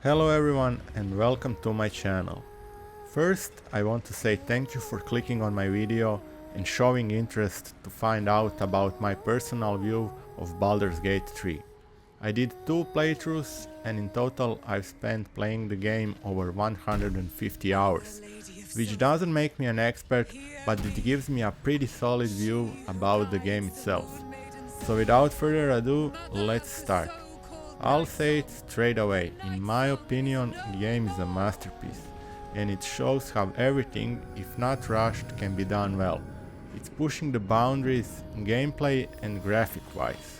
Hello everyone and welcome to my channel. First, I want to say thank you for clicking on my video and showing interest to find out about my personal view of Baldur's Gate 3. I did 2 playthroughs and in total I've spent playing the game over 150 hours, which doesn't make me an expert, but it gives me a pretty solid view about the game itself. So without further ado, let's start. I'll say it straight away, in my opinion, the game is a masterpiece, and it shows how everything, if not rushed, can be done well. It's pushing the boundaries, gameplay and graphic-wise.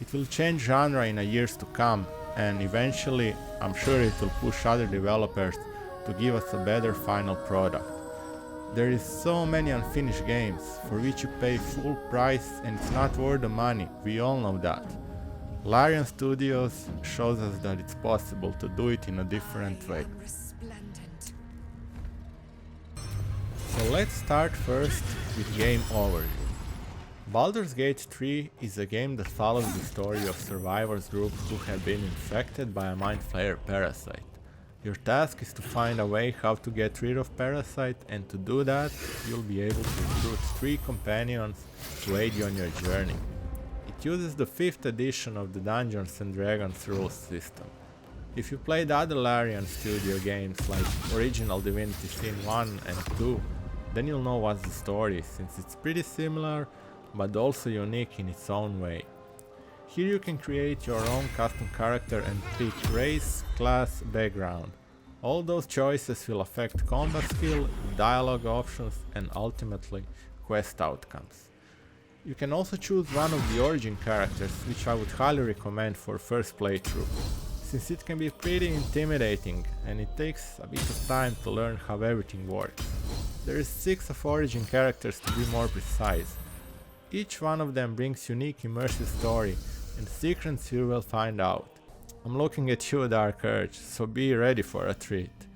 It will change genre in the years to come, and eventually, I'm sure it will push other developers to give us a better final product. There is so many unfinished games, for which you pay full price and it's not worth the money, we all know that. Larian Studios shows us that it's possible to do it in a different way. So let's start first with game overview. Baldur's Gate 3 is a game that follows the story of survivors group who have been infected by a mind flayer parasite. Your task is to find a way how to get rid of parasite, and to do that you'll be able to recruit 3 companions to aid you on your journey. It uses the 5th edition of the Dungeons & Dragons rules system. If you played other Larian Studio games like original Divinity Sin 1 and 2, then you'll know what's the story, since it's pretty similar but also unique in its own way. Here you can create your own custom character and pick race, class, background. All those choices will affect combat skill, dialogue options and ultimately quest outcomes. You can also choose one of the origin characters, which I would highly recommend for first playthrough, since it can be pretty intimidating and it takes a bit of time to learn how everything works. There is 6 of origin characters to be more precise. Each one of them brings unique immersive story and secrets you will find out. I'm looking at you, Dark Urge, so be ready for a treat.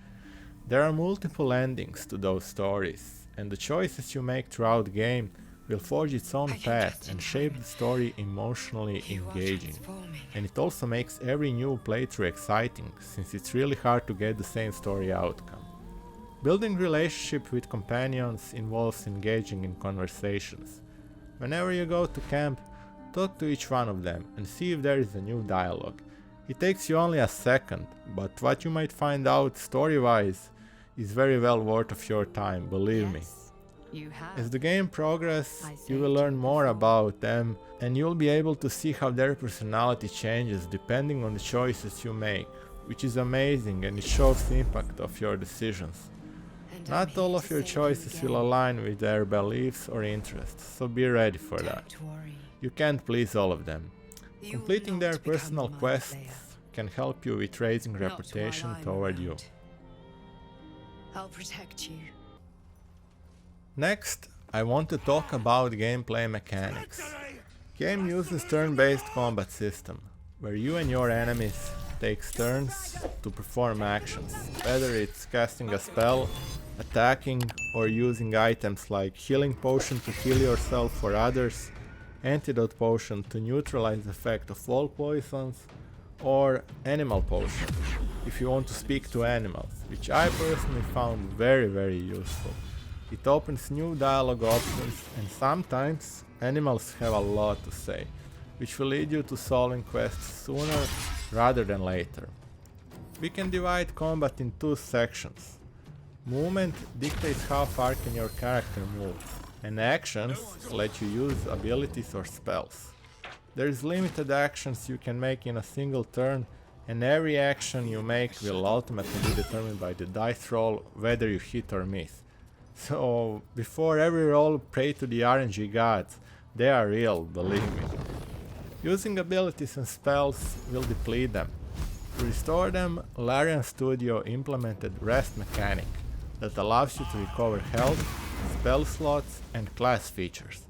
There are multiple endings to those stories, and the choices you make throughout the game will forge its own path and shape the story emotionally engaging. And it also makes every new playthrough exciting, since it's really hard to get the same story outcome. Building relationship with companions involves engaging in conversations. Whenever you go to camp, talk to each one of them and see if there is a new dialogue. It takes you only a second, but what you might find out story-wise is very well worth of your time, believe me. As the game progresses, you will learn more about them and you'll be able to see how their personality changes depending on the choices you make, which is amazing and it shows the impact of your decisions. Not all of your choices will align with their beliefs or interests, so be ready for that. You can't please all of them. Completing their personal quests can help you with raising reputation toward you. I'll protect you. Next, I want to talk about gameplay mechanics. Game uses turn-based combat system, where you and your enemies take turns to perform actions, whether it's casting a spell, attacking, or using items like healing potion to heal yourself or others, antidote potion to neutralize the effect of all poisons, or animal potion if you want to speak to animals, which I personally found very useful. It opens new dialogue options, and sometimes animals have a lot to say, which will lead you to solving quests sooner rather than later. We can divide combat in 2 sections. Movement dictates how far can your character move, and actions let you use abilities or spells. There is limited actions you can make in a single turn, and every action you make will ultimately be determined by the dice roll whether you hit or miss. So before every roll, pray to the RNG gods, they are real, believe me. Using abilities and spells will deplete them. To restore them, Larian Studio implemented rest mechanic that allows you to recover health, spell slots and class features.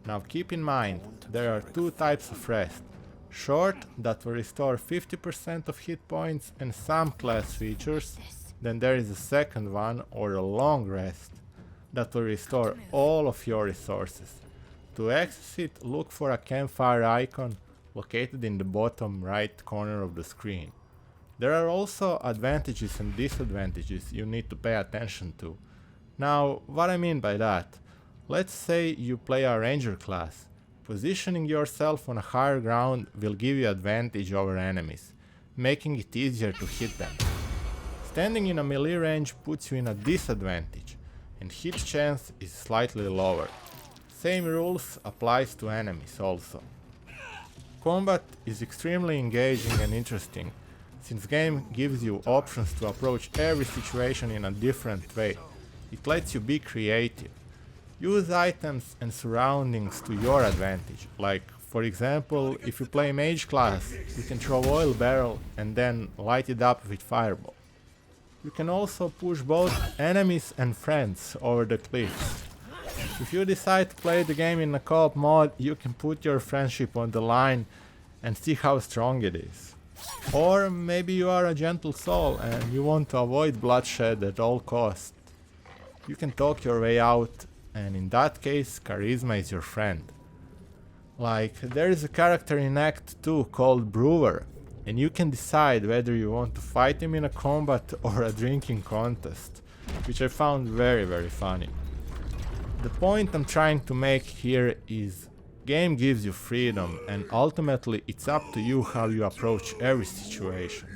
Now keep in mind, there are 2 types of rest. Short, that will restore 50% of hit points and some class features. Then there is a second one, or a long rest, that will restore all of your resources. To access it, look for a campfire icon located in the bottom right corner of the screen. There are also advantages and disadvantages you need to pay attention to. Now, what I mean by that? Let's say you play a ranger class. Positioning yourself on a higher ground will give you advantage over enemies, making it easier to hit them. Standing in a melee range puts you in a disadvantage, and hit chance is slightly lower. Same rules applies to enemies also. Combat is extremely engaging and interesting, since game gives you options to approach every situation in a different way. It lets you be creative. Use items and surroundings to your advantage, like for example, if you play mage class, you can throw oil barrel and then light it up with fireball. You can also push both enemies and friends over the cliffs. If you decide to play the game in a co-op mode, you can put your friendship on the line and see how strong it is. Or maybe you are a gentle soul and you want to avoid bloodshed at all costs. You can talk your way out, and in that case, charisma is your friend. Like, there is a character in Act 2 called Brewer, and you can decide whether you want to fight him in a combat or a drinking contest, which I found very funny. The point I'm trying to make here is, game gives you freedom, and ultimately it's up to you how you approach every situation.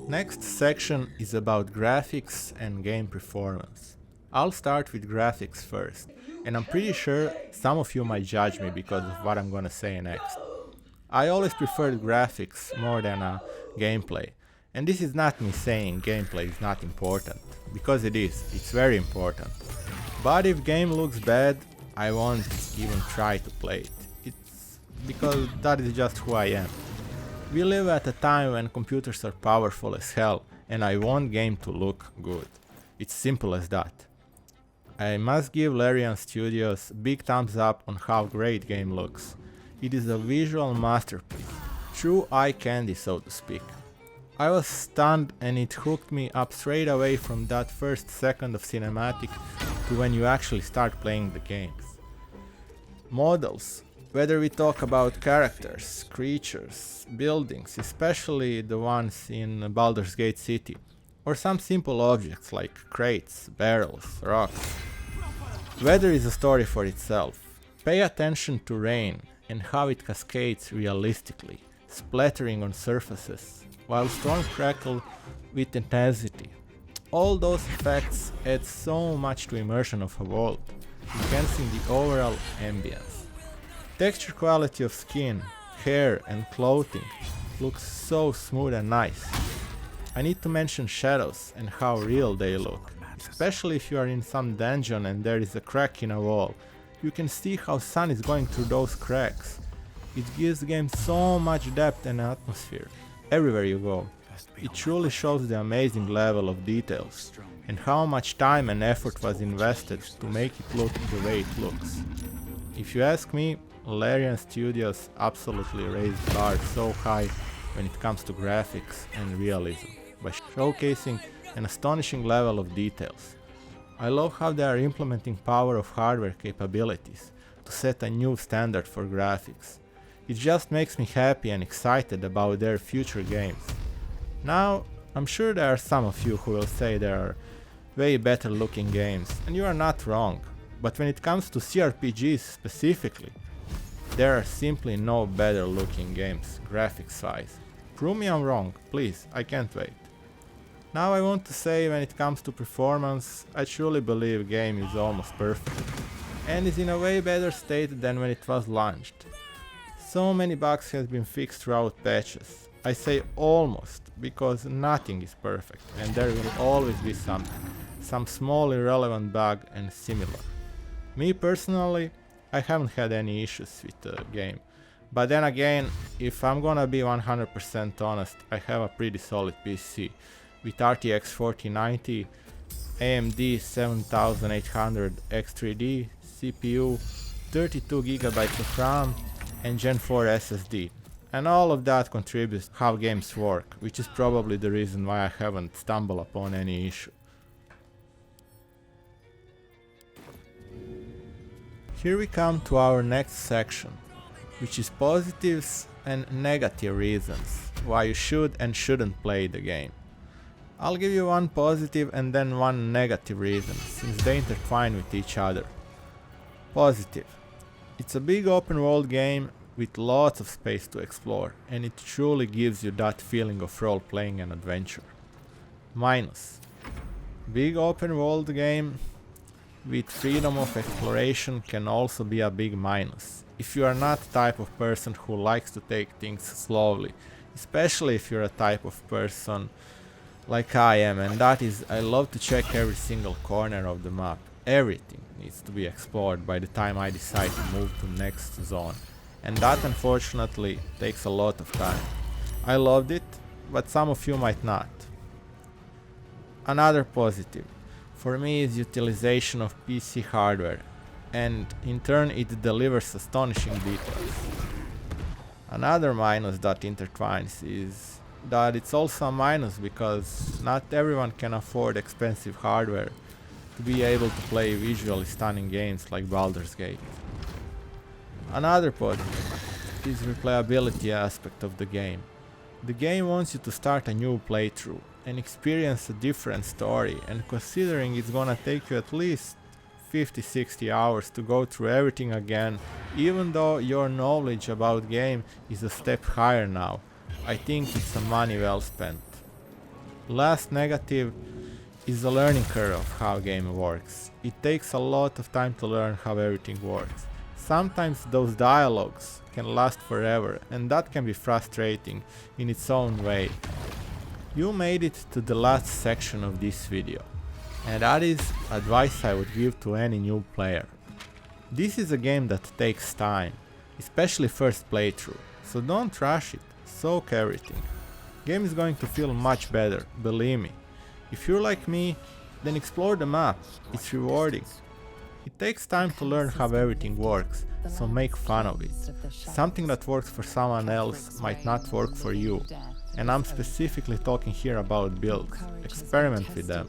Next section is about graphics and game performance. I'll start with graphics first, and I'm pretty sure some of you might judge me because of what I'm gonna say next. I always preferred graphics more than gameplay, and this is not me saying gameplay is not important, because it is, it's very important. But if game looks bad, I won't even try to play it. It's because that is just who I am. We live at a time when computers are powerful as hell, and I want game to look good. It's simple as that. I must give Larian Studios big thumbs up on how great game looks. It is a visual masterpiece, true eye candy so to speak. I was stunned and it hooked me up straight away from that first second of cinematic to when you actually start playing the games. Models, whether we talk about characters, creatures, buildings, especially the ones in Baldur's Gate City, or some simple objects like crates, barrels, rocks. Weather is a story for itself. Pay attention to rain and how it cascades realistically, splattering on surfaces, while storms crackle with intensity. All those effects add so much to immersion of a world, enhancing the overall ambience. Texture quality of skin, hair and clothing looks so smooth and nice. I need to mention shadows and how real they look, especially if you are in some dungeon and there is a crack in a wall. You can see how sun is going through those cracks. It gives the game so much depth and atmosphere everywhere you go. It truly shows the amazing level of details and how much time and effort was invested to make it look the way it looks. If you ask me, Larian Studios absolutely raised the bar so high when it comes to graphics and realism, by showcasing an astonishing level of details. I love how they are implementing power of hardware capabilities to set a new standard for graphics. It just makes me happy and excited about their future games. Now, I'm sure there are some of you who will say there are way better looking games, and you are not wrong, but when it comes to CRPGs specifically, there are simply no better looking games, graphics wise. Prove me I'm wrong, please, I can't wait. Now I want to say, when it comes to performance, I truly believe game is almost perfect, and is in a way better state than when it was launched. So many bugs have been fixed throughout patches. I say almost, because nothing is perfect, and there will always be some small irrelevant bug and similar. Me personally, I haven't had any issues with the game, but then again, if I'm gonna be 100% honest, I have a pretty solid PC with RTX 4090, AMD 7800 X3D, CPU, 32GB of RAM and Gen 4 SSD, and all of that contributes to how games work, which is probably the reason why I haven't stumbled upon any issue. Here we come to our next section, which is positives and negative reasons why you should and shouldn't play the game. I'll give you one positive and then one negative reason, since they intertwine with each other. Positive. It's a big open world game with lots of space to explore, and it truly gives you that feeling of role-playing and adventure. Minus. Big open world game with freedom of exploration can also be a big minus, if you are not the type of person who likes to take things slowly, especially if you're a type of person like I am, and that is, I love to check every single corner of the map. Everything needs to be explored by the time I decide to move to the next zone, and that unfortunately takes a lot of time. I loved it, but some of you might not. Another positive for me is utilization of PC hardware, and in turn it delivers astonishing details. Another minus that intertwines is that it's also a minus because not everyone can afford expensive hardware to be able to play visually stunning games like Baldur's Gate. Another positive is replayability aspect of the game. The game wants you to start a new playthrough and experience a different story, and considering it's gonna take you at least 50-60 hours to go through everything again, even though your knowledge about game is a step higher now, I think it's a money well spent. Last negative is the learning curve of how game works. It takes a lot of time to learn how everything works. Sometimes those dialogues can last forever, and that can be frustrating in its own way. You made it to the last section of this video, and that is advice I would give to any new player. This is a game that takes time, especially first playthrough, so don't rush it, soak everything. Game is going to feel much better, believe me. If you're like me, then explore the map, it's rewarding. It takes time to learn how everything works, so make fun of it. Something that works for someone else might not work for you, and I'm specifically talking here about builds. Experiment with them.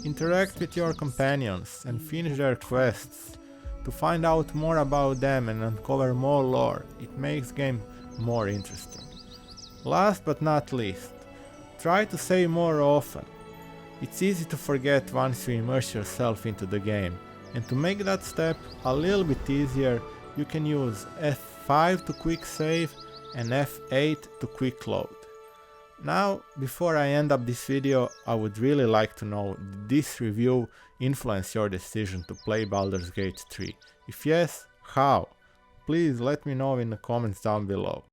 Interact with your companions and finish their quests to find out more about them and uncover more lore. It makes game more interesting. Last but not least, try to save more often. It's easy to forget once you immerse yourself into the game, and to make that step a little bit easier, you can use F5 to quick save and F8 to quick load. Now, before I end up this video, I would really like to know, did this review influence your decision to play Baldur's Gate 3? If yes, how? Please let me know in the comments down below.